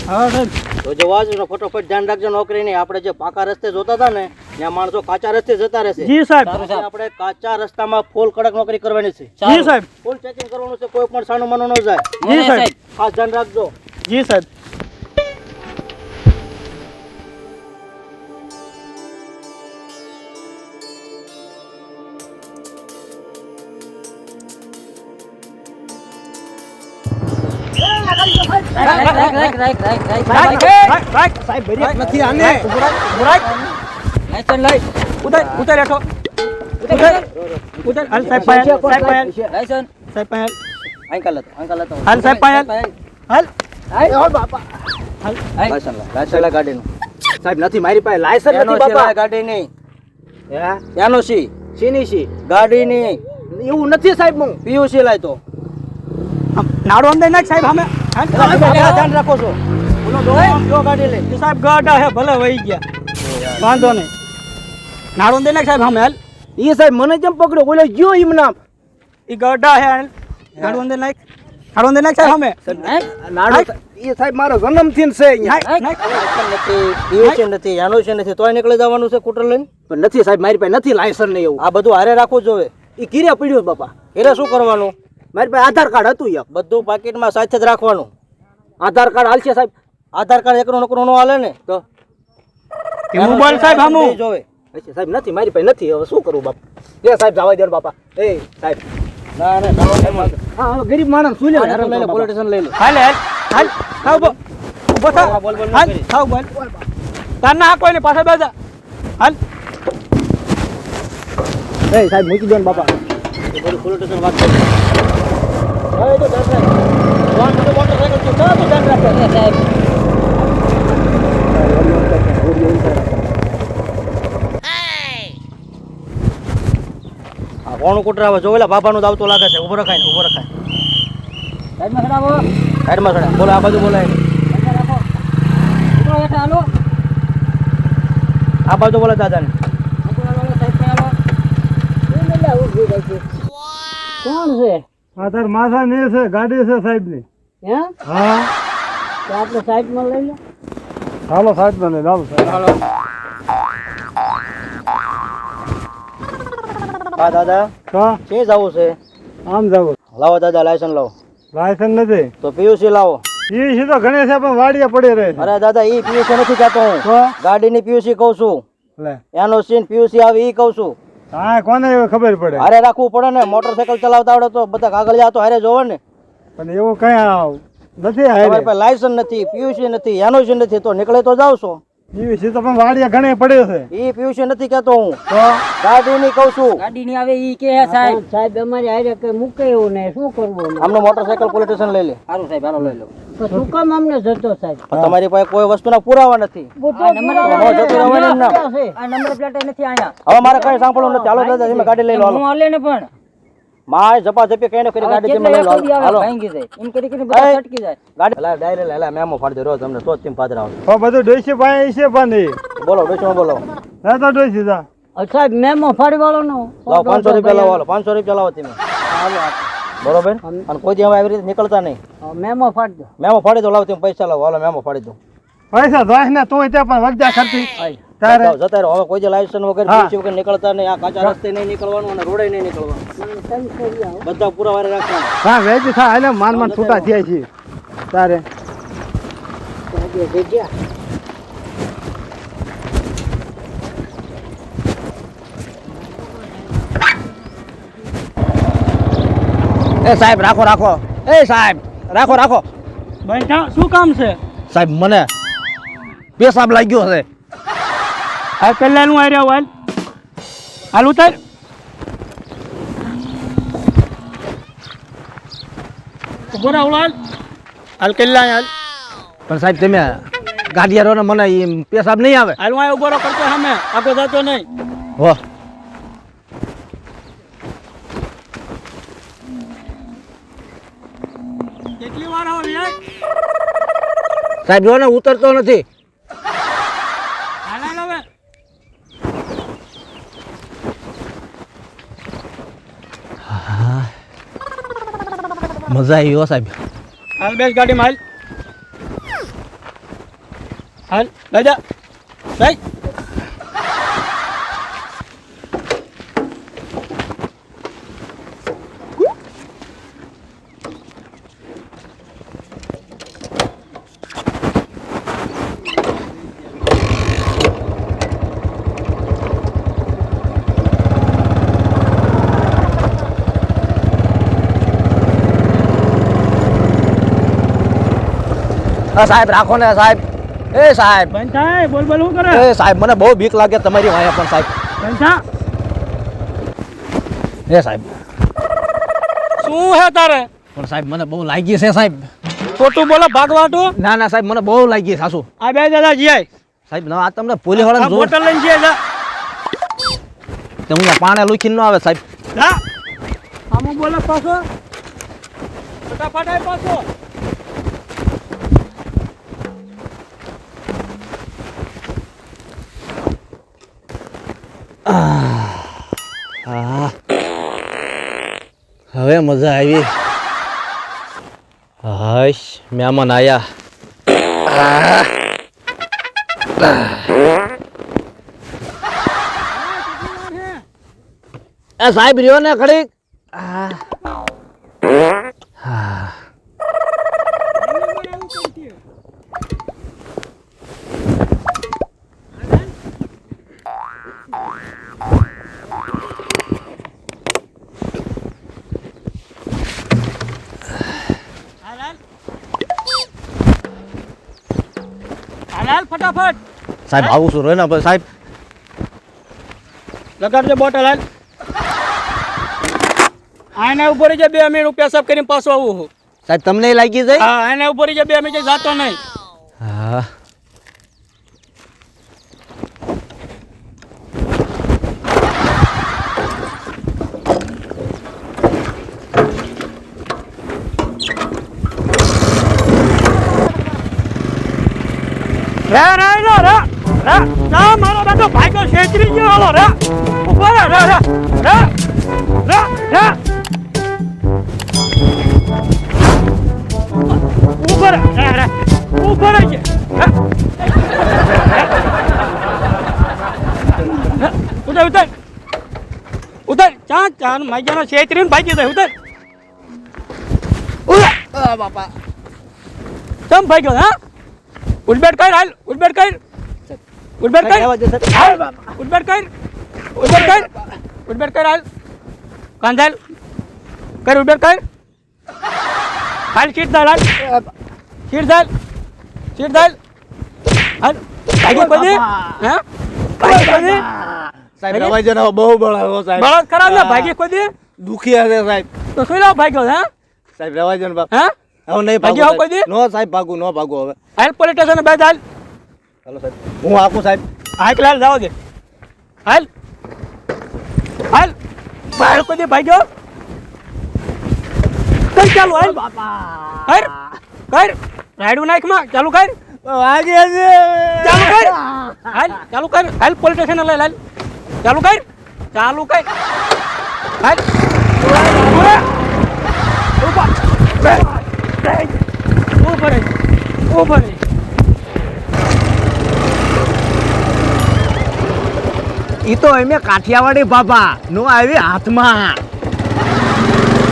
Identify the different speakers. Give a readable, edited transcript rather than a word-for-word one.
Speaker 1: હા સાહેબ
Speaker 2: તો જવા જ ફટોફટ ધ્યાન રાખજો નોકરી નહીં. આપણે જે પાકા રસ્તે જોતા હતા ને ત્યાં માણસો કાચા રસ્તે જતા રહેશે.
Speaker 1: જી સાહેબ.
Speaker 2: આપણે કાચા રસ્તામાં ફૂલ કડક નોકરી કરવાની છે.
Speaker 1: જી સાહેબ.
Speaker 2: ફૂલ ચેકિંગ કરવાનું છે, કોઈ પણ સાનું માનું ન જાય.
Speaker 1: જી સાહેબ.
Speaker 2: ખાસ ધ્યાન રાખજો.
Speaker 1: જી સાહેબ.
Speaker 2: સાહેબ બ્રેક નથી આને.
Speaker 1: ઉતાર હેઠો. ઉતાર. હાલ સાહેબ પાયલ. સાહેબ પાયલ. સાહેબ પાયલ.
Speaker 2: અંકલ હતો.
Speaker 1: હાલ સાહેબ પાયલ. હાલ.
Speaker 2: લાયસન્સ ગાડીનું. સાહેબ નથી મારી પાસે લાયસન્સ નથી બાપા. ગાડીની. એનો સી. સીની સી. ગાડીની. એવું નથી સાહેબ, હું પીયુસી લાયતો.
Speaker 1: નાડો અંદર નાખ સાહેબ અમે.
Speaker 2: ધ્યાન રાખો છો. જો ગાડી લે.
Speaker 1: સાહેબ ગાડા હે ભલે વહી ગયા. વાંધો નહીં. નાડો અંદર નાખ સાહેબ અમે. હાલ.
Speaker 2: એ સાહેબ મને કેમ પકડ્યો? બોલે ગયો એમ નામ.
Speaker 1: ઈ ગાડા હે. નાડો અંદર નાખ. નાડો અંદર નાખ સાહેબ અમે.
Speaker 2: નાડો એ સાહેબ મારો જન્મથી છે અહીંયા. નથી નથી એનો છે નથી તોય નીકળી જવાનું છે સ્કૂટર લઈને. પણ નથી સાહેબ મારી પાસે નથી લાયસન્સ નહીં. એવું આ બધું હારે રાખવું જોવે. એ કીરે પડ્યું બાપા. કીરે શું કરવાનું? મારી પાસે આધાર કાર્ડ હતું યાર. બધું પાકીટમાં સાથે જ રાખવાનું. આધાર કાર્ડ હાલશે સાહેબ? આધાર કાર્ડ એકનો નકરો નો હાલે ને તો
Speaker 1: મોબાઈલ સાહેબ હામું
Speaker 2: જોવે. સાહેબ નથી મારી પાસે નથી. હવે શું કરું બાપા? એ સાહેબ જવા દે બાપા. એ સાહેબ ના હા ગરીબ માણસ શું લે? પોલીસ સ્ટેશન લઈ લે.
Speaker 1: હાલ હાલ હાલ ખાવ ઉભો થાવ. હાલ ખાવ બોલ. તાર ના કોઈ ને પાછા બેજા. હાલ.
Speaker 2: એ સાહેબ મૂકી દો ને બાપા. એ બધું પોલીસ સ્ટેશન વાત કરી. હવે તો ધ્યાન રાખ. વાન બધું મોટરસાઇકલ તો ધ્યાન રાખે સાહેબ. આ કોણ કુટર આવે જોવેલા બાબાનું દાવતો લાગે છે. ઉભો રખાય ને ઉભો રખાય. સાઈડમાં ખડાવો. સાઈડમાં ખડા. બોલો આ બાજુ બોલાય. આ બાજુ બોલે દાદાને. કોણ છે?
Speaker 1: આધાર માથા ને છે. ગાડી છે સાહેબ ની.
Speaker 2: હે?
Speaker 1: હા
Speaker 2: તો આપણે સાઈડમાં લઈ લો.
Speaker 1: હાલો સાહેબ માં લઈ લાવો સાહેબ.
Speaker 2: હાલો. હા દાદા
Speaker 1: હા
Speaker 2: કે જવું છે?
Speaker 1: આમ જવું.
Speaker 2: લાવો દાદા લાયસન્સ લાવો.
Speaker 1: લાયસન્સ નથી.
Speaker 2: તો પીયુસી લાવો.
Speaker 1: એ સીધો ગણેશ છે પણ વાડિયા પડી રહે છે.
Speaker 2: અરે દાદા ઈ પીયુસી નથી કહેતો હું.
Speaker 1: તો
Speaker 2: ગાડીની પીયુસી કહું છું.
Speaker 1: લે
Speaker 2: એનો સીન પીયુસી આવે ઈ કહું છું.
Speaker 1: હા કોને એવું ખબર પડે?
Speaker 2: હારે રાખવું પડે ને. મોટરસાઇકલ ચલાવતા આવડે તો બધા કાગળ જાતો હારે જોવે ને.
Speaker 1: પણ એવું કઈ નથી.
Speaker 2: તમારી પાસે લાયસન્સ નથી, પીયુસી નથી, એનઓસી નથી તો નીકળે તો જાવ છો.
Speaker 1: એ સીધો પણ વાડિયા ઘણે પડ્યો છે.
Speaker 2: ઈ પીયુસી નથી કહેતો હું.
Speaker 1: તો
Speaker 2: ગાડીની કહું છું.
Speaker 3: ગાડીની આવે ઈ કે સાહેબ. સાહેબ અમારી હારે કે મૂકે એવું ને શું કરવું?
Speaker 2: આમનો મોટરસાઇકલ પોલીસ સ્ટેશન લઈ લે.
Speaker 3: સારું સાહેબ હાલો લઈ લો. તો શું કામ અમને જતો સાહેબ?
Speaker 2: પણ તમારી પાસે કોઈ વસ્તુના પુરાવા નથી.
Speaker 3: આ નંબર પ્લેટ નથી આયા.
Speaker 2: હવે મારે કઈ સાંભળવું નથી. હાલો દાદા તમે ગાડી લઈ લો.
Speaker 3: હું હાલે ને પણ
Speaker 2: માય જપા જપી કઈ કરી ગાડી તમે લઈ લો. હાલો
Speaker 3: ભાંગી જાય એમ કરી બધા છટકી જાય.
Speaker 2: ગાડી લા ડાયરેક્ટ લા મેમો ફાડી દે. રો તમને તો તીમ પાદરા આવો.
Speaker 1: હવે બધું ડોસી પાસે છે પણ
Speaker 2: બોલો ડોશીમાં બોલો.
Speaker 1: ના તો ડોસી જા.
Speaker 3: સાહેબ મેમો ફાડી વાળો નો
Speaker 2: લાવો 500 રૂપિયા લાવો. હાલો 500 રૂપિયા લાવો તમે. બરોબર. અને કોઈ દી હવે આવી રીતે નીકળતા નહીં.
Speaker 3: મેમો ફાડી દો.
Speaker 2: મેમો ફાડી દો. લાવો તમે પૈસા લાવો. હાલો મેમો ફાડી દો.
Speaker 1: પૈસા દોસ ને તું ત્યાં પણ વગજા ખર્ચી તારે
Speaker 2: જતા રહો. હવે કોઈ દી લાયસન્સ વગર પીયુસી વગર નીકળતા નહીં. આ કાચા રસ્તે નહીં નીકળવાનું અને રોડે નહીં નીકળવાનું. બધા પૂરા વારે રાખવાનું.
Speaker 1: હા વેજ થા હાલે માન માન છૂટા થયા છે તારે.
Speaker 2: એ સાહેબ રાખો રાખો. એ સાહેબ રાખો રાખો.
Speaker 1: બેઠા શું કામ છે?
Speaker 2: સાહેબ મને પેશાબ લાગ્યો છે.
Speaker 1: હાલ પેલા નું આર્યા હાલ. હાલ ઉતાર. ઉભો રહો હાલ. હાલ કેટલા હાલ.
Speaker 2: પણ સાહેબ તમે ગાડીયારો ને મને પેશાબ નહીં આવે.
Speaker 1: હાલ હું ઉભો રહો કરતો સામે આગો જતો નહીં.
Speaker 2: હો
Speaker 1: કેટલી વાર આવો યાર.
Speaker 2: સાહેબ જો ને ઉતરતો નથી.
Speaker 1: હાલ હાલ હવે.
Speaker 2: મજા આવી હો સાહેબ.
Speaker 1: હાલ બેસ ગાડીમાં હાલ. હાલ લઈ જા લઈ
Speaker 2: સાહેબ રાખો ને સાહેબ. એ સાહેબ
Speaker 1: બંધ થાય બોલ બોલ શું કરે
Speaker 2: એ સાહેબ મને બહુ બીક લાગે તમારી વાયા પણ સાહેબ.
Speaker 1: બંધ થા
Speaker 2: એ સાહેબ
Speaker 1: શું હે તારે
Speaker 2: પણ સાહેબ મને બહુ લાગી છે સાહેબ.
Speaker 1: ખોટું બોલો ભાગવાટું
Speaker 2: ના ના સાહેબ મને બહુ લાગી સાસુ.
Speaker 1: આ બે દાદા જીઆઈ
Speaker 2: સાહેબ ના આ તમને પોલીસ વાળાને જોર
Speaker 1: બોટલ લઈને જીએ જા
Speaker 2: તે હું પાણે લુખીને ન આવે સાહેબ.
Speaker 1: જા આમ બોલો પાછો ફટાફટ આય પાછો
Speaker 2: હા હવે મજા આવી. હાશ મહેમાન આયા. એ સાહેબ રહ્યો ને ખડીક.
Speaker 1: હાલ ફટાફટ
Speaker 2: સાહેબ આવું છું રોય ને સાહેબ.
Speaker 1: લગાડજો બોટલ હાલ આના ઉપર જે 2 મિનિટ પેશાબ કરીને પાછો આવું હું
Speaker 2: સાહેબ તમને લાગી જાય.
Speaker 1: હા આના ઉપર જે 2 મિનિટ જાતો નહીં.
Speaker 2: હા
Speaker 1: રે રે રે રે રે જા મારો બેટો ભાગ્યો છેતરી ગયો હાલો રે ઉભો રે રે રે રે રે રે ઉભો રે રે રે ઉભો રે છે ઉતર ઉતર ઉતર ચા ચા માગ્યાનો છેતરીને ભાગી જાય ઉતર ઉતર બાપા તમ ભાગ્યો હા ઉડબેટ કર હાલ ઉડબેટ કર ઉડબેટ કર હાલ ઉડબેટ કર ઉડબેટ કર ઉડબેટ કર હાલ કાંધાલ કર ઉડબેટ કર હાલ સીટ દાલ હાલ સીટ દાલ હાલ ભાગી પડી હે ભાગી પડી
Speaker 2: સાહેબ રવાજો ને બહુ બળાવો સાહેબ.
Speaker 1: બળદ ખરાબ ને ભાગી પડી
Speaker 2: દુખી હશે સાહેબ.
Speaker 1: તો શું લાવ ભાગ્યો હે
Speaker 2: સાહેબ રવાજો ને બાપ.
Speaker 1: હે
Speaker 2: હવે નહીં
Speaker 1: ભાગ્યો
Speaker 2: ભાગો
Speaker 1: કોઈ દી?
Speaker 2: નો સાહેબ ભાગું નો ભાગું હવે.
Speaker 1: હાલ પોલીસ સ્ટેશન બે હાલ
Speaker 2: હાલો સાહેબ હું આપું સાહેબ.
Speaker 1: હાલ લાલ જાવ દે હાલ હાલ બહાર કોઈ દી ભાગ્યો કર ચાલુ હાલ કર કર રાયડું નાખ માં ચાલુ કર
Speaker 2: વાગે છે.
Speaker 1: ચાલુ કર હાલ ચાલુ કર હાલ પોલીસ સ્ટેશન લઈ હાલ ચાલુ કર હાલ ઉપર
Speaker 2: ઈ તો એમે કાઠિયાવાડી બાપા નો આવી હાથમાં.